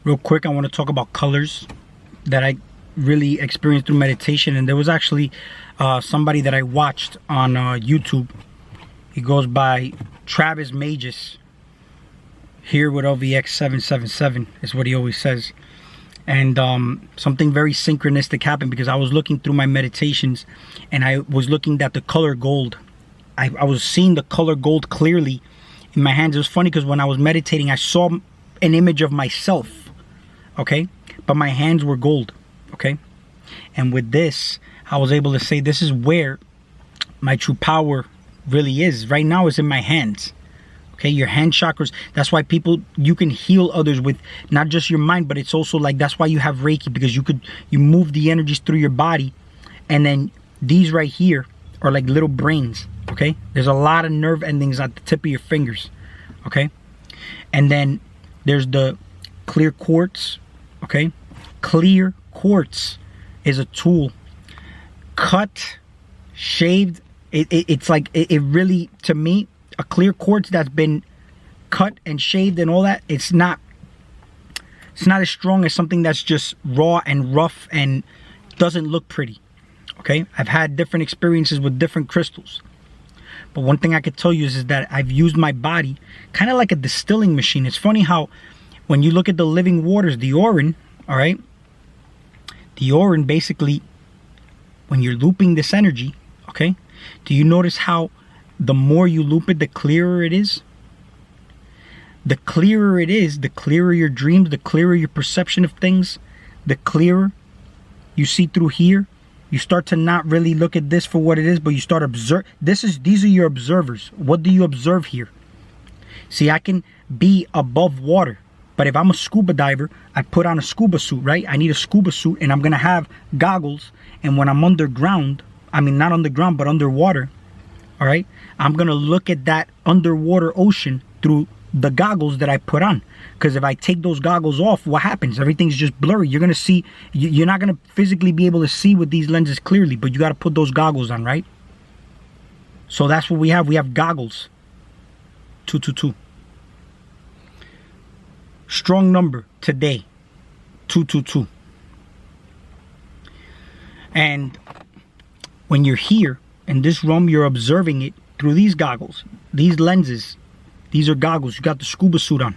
Real quick, I want to talk about colors that I really experienced through meditation. And there was actually somebody that I watched on YouTube. He goes by Travis Mages. Here with OVX 777 is what he always says. And something very synchronistic happened because I was looking through my meditations and I was looking at the color gold. I was seeing the color gold clearly in my hands. It was funny because when I was meditating, I saw an image of myself, okay? But my hands were gold, okay? And with this, I was able to say this is where my true power really is. Right now it's in my hands. Okay, your hand chakras. That's why you can heal others with not just your mind, but it's also like, that's why you have Reiki, because you move the energies through your body. And then these right here are like little brains. Okay, there's a lot of nerve endings at the tip of your fingers. Okay, and then there's the clear quartz. Okay, clear quartz is a tool. Cut, shaved. It's like it really, to me, a clear quartz that's been cut and shaved and all that, it's not as strong as something that's just raw and rough and doesn't look pretty. Okay, I've had different experiences with different crystals, but one thing I could tell you is that I've used my body kind of like a distilling machine. It's funny how when you look at the living waters, the Orin, all right, the Orin, basically when you're looping this energy, okay, do you notice how the more you loop it, the clearer it is? The clearer it is, the clearer your dreams, the clearer your perception of things, the clearer you see through here. You start to not really look at this for what it is, but you start observe. These are your observers. What do you observe here? See, I can be above water, but if I'm a scuba diver, I put on a scuba suit, right? I need a scuba suit, and I'm gonna have goggles. And when I'm underground, I mean not underground, but underwater, all right, I'm gonna look at that underwater ocean through the goggles that I put on. Because if I take those goggles off, what happens? Everything's just blurry. You're gonna see, you're not gonna physically be able to see with these lenses clearly, but you gotta put those goggles on, right? So that's what we have. We have goggles. 222. Strong number today, 222. And when you're here in this room, you're observing it through these goggles, these lenses. These are goggles. You got the scuba suit on.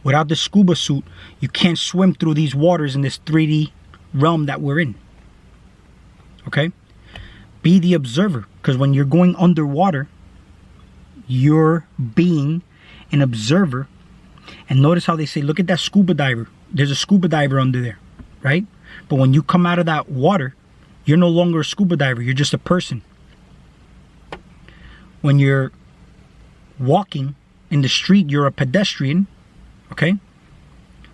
Without the scuba suit, you can't swim through these waters in this 3D realm that we're in. Okay? Be the observer, because when you're going underwater, you're being an observer. And notice how they say, look at that scuba diver. There's a scuba diver under there, right? But when you come out of that water, you're no longer a scuba diver. You're just a person. When you're walking in the street, you're a pedestrian, okay?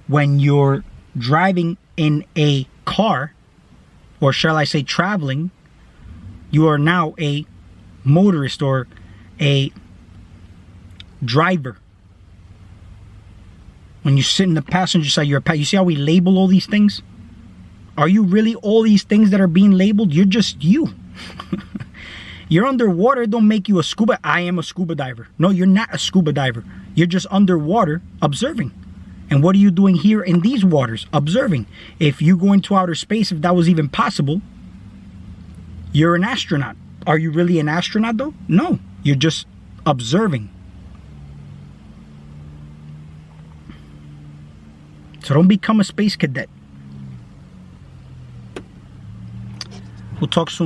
When you're driving in a car, or shall I say traveling, you are now a motorist or a driver. When you sit in the passenger side, you're you see how we label all these things? Are you really all these things that are being labeled? You're just you. You're underwater, it don't make you a scuba. I am a scuba diver. No, you're not a scuba diver. You're just underwater observing. And what are you doing here in these waters? Observing. If you go into outer space, if that was even possible, you're an astronaut. Are you really an astronaut though? No, you're just observing. So don't become a space cadet. We'll talk soon.